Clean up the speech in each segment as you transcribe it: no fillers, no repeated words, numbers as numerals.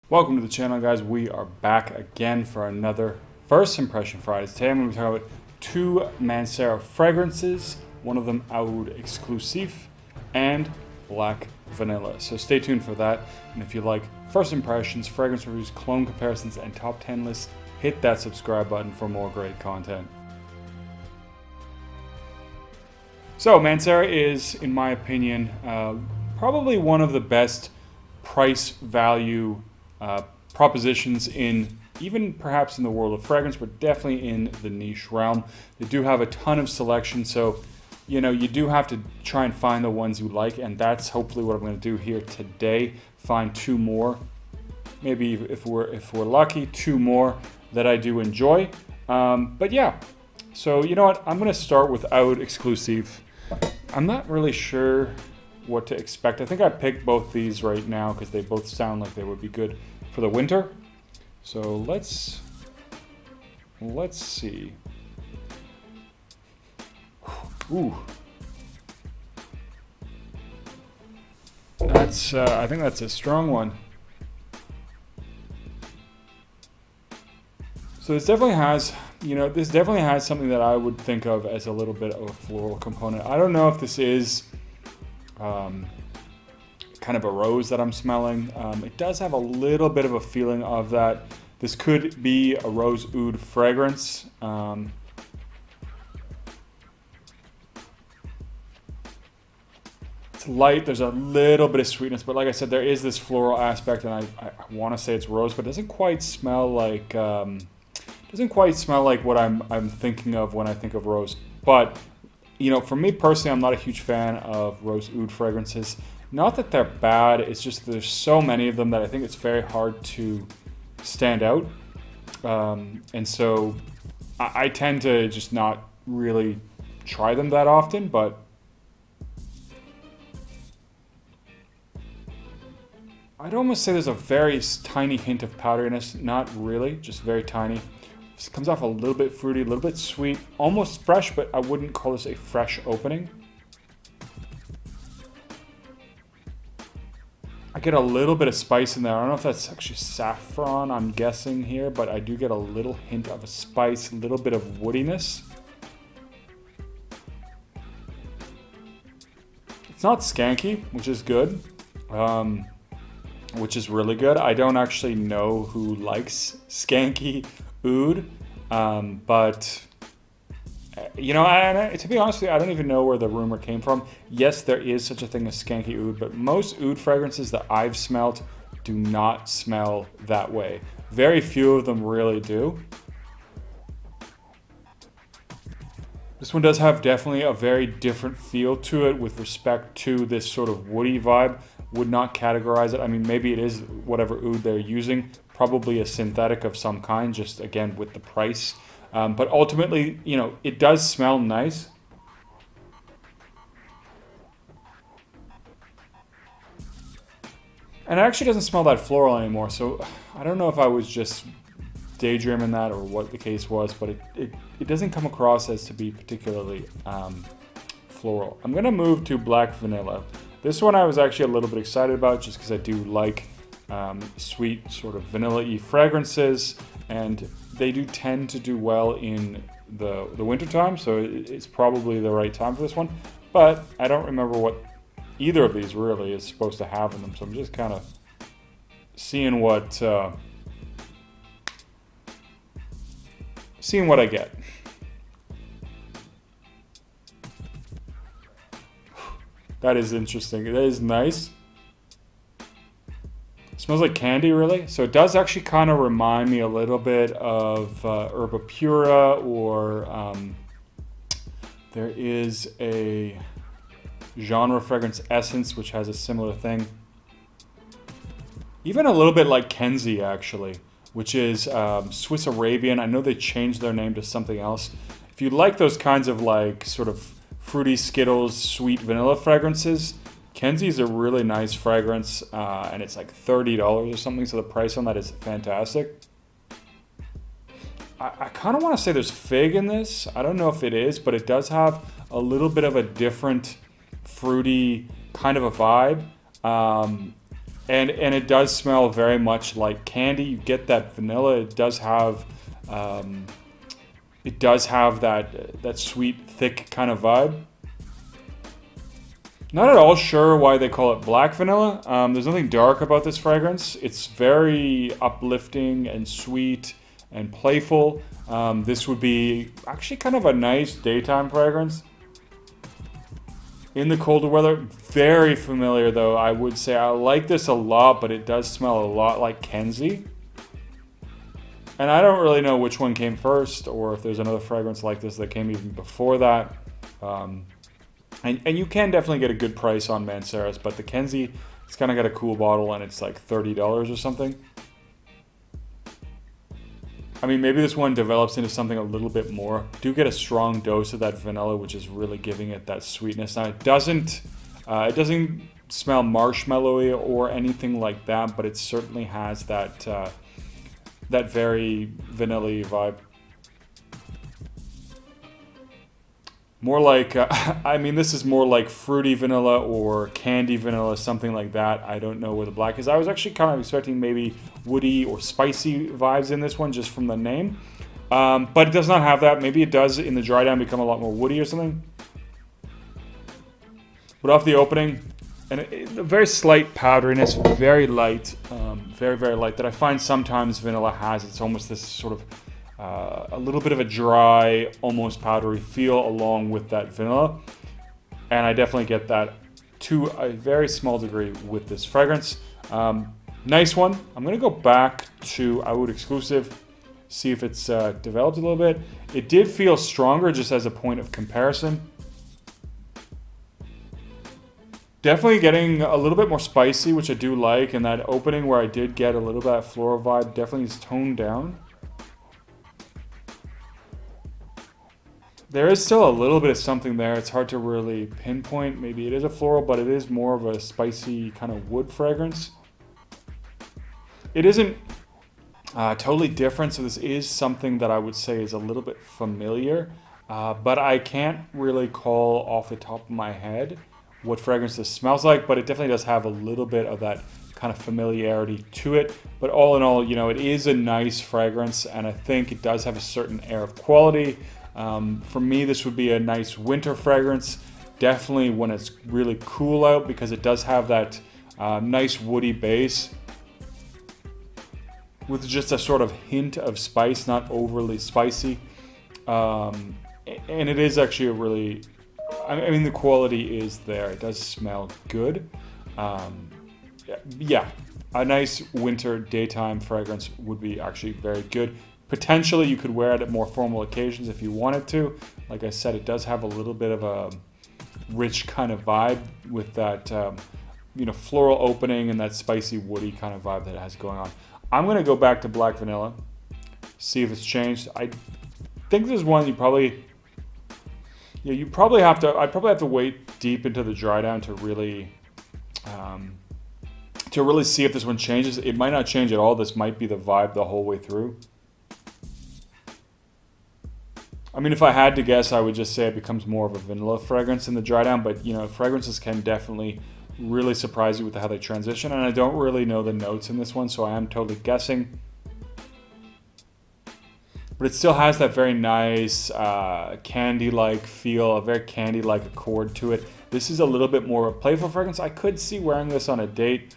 Welcome to the channel, guys. We are back again for another First Impression Fridays. Today I'm going to be talking about two Mancera fragrances, one of them Aoud Exclusif and Black Vanilla. So stay tuned for that. And if you like first impressions, fragrance reviews, cologne comparisons, and top 10 lists, hit that subscribe button for more great content. So Mancera is, in my opinion, probably one of the best price value propositions in even perhaps in the world of fragrance, but definitely in the niche realm. They do have a ton of selection, so you do have to try and find the ones you like, and that's hopefully what I'm going to do here today. Find two more, maybe if we're lucky, two more that I do enjoy. But yeah, so you know what? I'm going to start with Aoud Exclusif. I'm not really sure what to expect. I think I picked both these right now because they both sound like they would be good for the winter. So let's see. Ooh, that's I think that's a strong one. So this definitely has, this definitely has something that I would think of as a little bit of a floral component. I don't know if this is kind of a rose that I'm smelling. It does have a little bit of a feeling of that. This could be a rose oud fragrance. It's light, there's a little bit of sweetness, but like I said, there is this floral aspect, and I want to say it's rose, but it doesn't quite smell like what I'm thinking of when I think of rose. But for me personally, I'm not a huge fan of rose oud fragrances. Not that they're bad, it's just there's so many of them that I think it's very hard to stand out. And so I tend to just not really try them that often, but I'd almost say there's a very tiny hint of powderiness. Not really, just very tiny. It comes off a little bit fruity, a little bit sweet, almost fresh, but I wouldn't call this a fresh opening. I get a little bit of spice in there. I don't know if that's actually saffron, I'm guessing here, but I do get a little hint of a spice, a little bit of woodiness. It's not skanky, which is good, which is really good. I don't actually know who likes skanky oud, but to be honest with you, I don't even know where the rumor came from. Yes, there is such a thing as skanky oud, but most oud fragrances that I've smelt do not smell that way. Very few of them really do. This one does have definitely a very different feel to it with respect to this sort of woody vibe. Would not categorize it. I mean, maybe it is whatever oud they're using, probably a synthetic of some kind, just again with the price. But ultimately, it does smell nice. And it actually doesn't smell that floral anymore, so I don't know if I was just daydreaming that or what the case was, but it doesn't come across as to be particularly floral. I'm gonna move to Black Vanilla. This one I was actually a little bit excited about just because I do like sweet sort of vanilla-y fragrances, and they do tend to do well in the winter time, so it's probably the right time for this one. But I don't remember what either of these really is supposed to have in them, so I'm just kind of seeing what I get. That is interesting. That is nice. Smells like candy, really. So it does actually kind of remind me a little bit of Herba Pura, or there is a genre fragrance Essence which has a similar thing. Even a little bit like Kenzie, actually, which is Swiss Arabian. I know they changed their name to something else. If you like those kinds of like sort of fruity Skittles, sweet vanilla fragrances, Kenzie's a really nice fragrance, and it's like $30 or something, so the price on that is fantastic. I kind of want to say there's fig in this. I don't know if it is, but it does have a little bit of a different fruity kind of a vibe. And it does smell very much like candy. You get that vanilla. It does have that sweet, thick kind of vibe. Not at all sure why they call it black vanilla. There's nothing dark about this fragrance. It's very uplifting and sweet and playful. This would be actually kind of a nice daytime fragrance. In the colder weather, very familiar though, I would say. I like this a lot, but it does smell a lot like Kenzie. And I don't really know which one came first, or if there's another fragrance like this that came even before that. And you can definitely get a good price on Manceras, but the Kenzie, it's kind of got a cool bottle and it's like $30 or something. I mean, maybe this one develops into something a little bit more. Do get a strong dose of that vanilla, which is really giving it that sweetness. Now, it doesn't smell marshmallowy or anything like that, but it certainly has that that very vanilla-y vibe. More like, I mean, this is more like fruity vanilla or candy vanilla, something like that. I don't know where the black is. I was actually kind of expecting maybe woody or spicy vibes in this one just from the name. But it does not have that. Maybe it does in the dry down become a lot more woody or something. But off the opening, and a very slight powderiness, very light, very, very light, that I find sometimes vanilla has. It's almost this sort of a little bit of a dry, almost powdery feel along with that vanilla. And I definitely get that to a very small degree with this fragrance. Nice one. I'm going to go back to Aoud Exclusif, see if it's developed a little bit. It did feel stronger just as a point of comparison. Definitely getting a little bit more spicy, which I do like. And that opening where I did get a little bit of floral vibe definitely is toned down. There is still a little bit of something there. It's hard to really pinpoint. Maybe it is a floral, but it is more of a spicy kind of wood fragrance. It isn't totally different, so this is something that I would say is a little bit familiar, but I can't really call off the top of my head what fragrance this smells like, but it definitely does have a little bit of that kind of familiarity to it. But all in all, you know, it is a nice fragrance, and I think it does have a certain air of quality. For me, this would be a nice winter fragrance, definitely when it's really cool out, because it does have that nice woody base with just a sort of hint of spice, not overly spicy. And it is actually a really, I mean, the quality is there. It does smell good. Yeah, a nice winter daytime fragrance would be actually very good. Potentially, you could wear it at more formal occasions if you wanted to. Like I said, it does have a little bit of a rich kind of vibe with that, you know, floral opening and that spicy woody kind of vibe that it has going on. I'm going to go back to black vanilla, see if it's changed. I think this is one you probably, yeah, I'd probably have to wait deep into the dry down to really see if this one changes. It might not change at all. This might be the vibe the whole way through. I mean, if I had to guess, I would just say it becomes more of a vanilla fragrance in the dry down, but you know, fragrances can definitely really surprise you with how they transition, and I don't really know the notes in this one, so I am totally guessing. But it still has that very nice candy-like feel, a very candy-like accord to it. This is a little bit more of a playful fragrance. I could see wearing this on a date.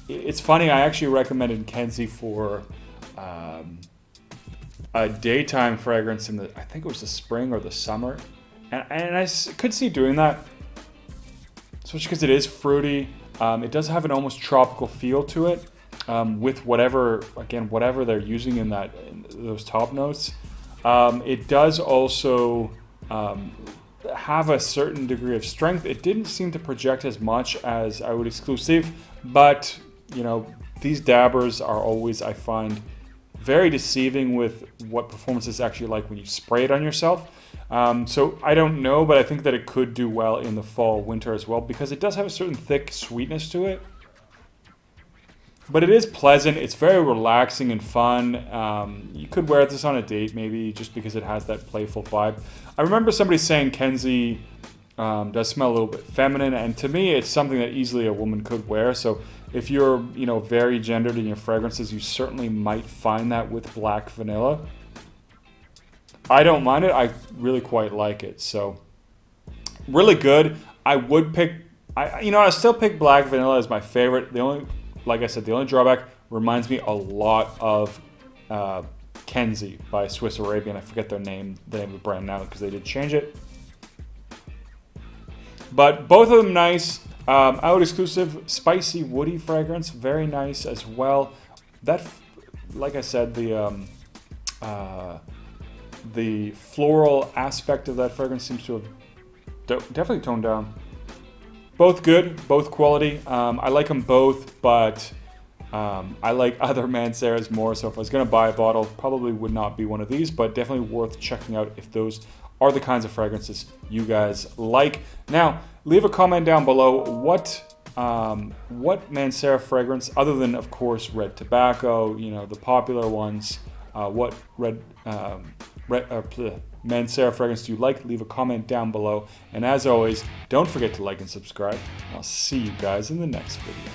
It's funny, I actually recommended Kenzie for a daytime fragrance in the, I think it was the spring or the summer, and I could see doing that, especially because it is fruity. It does have an almost tropical feel to it, with whatever they're using in those top notes. It does also have a certain degree of strength. It didn't seem to project as much as Aoud Exclusif, but you know, these dabbers are always, I find, very deceiving with what performance is actually like when you spray it on yourself. So I don't know, but I think that it could do well in the fall, winter as well, because it does have a certain thick sweetness to it. But it is pleasant. It's very relaxing and fun. You could wear this on a date maybe, just because it has that playful vibe. I remember somebody saying Kenzie Does smell a little bit feminine, and to me, it's something that easily a woman could wear. So if you're, very gendered in your fragrances, you certainly might find that with black vanilla. I don't mind it. I really quite like it. So really good. I would pick. I still pick black vanilla as my favorite. Like I said, the only drawback reminds me a lot of Kenzie by Swiss Arabian. I forget the name of the brand now because they did change it. But both of them nice. Aoud Exclusif, spicy, woody fragrance, very nice as well. That, like I said, the floral aspect of that fragrance seems to have definitely toned down. Both good, both quality. I like them both, but I like other Manceras more. So if I was going to buy a bottle, probably would not be one of these, but definitely worth checking out if those are the kinds of fragrances you guys like. Now, leave a comment down below what Mancera fragrance, other than of course red tobacco, the popular ones, what Mancera fragrance do you like? Leave a comment down below. And as always, don't forget to like and subscribe. I'll see you guys in the next video.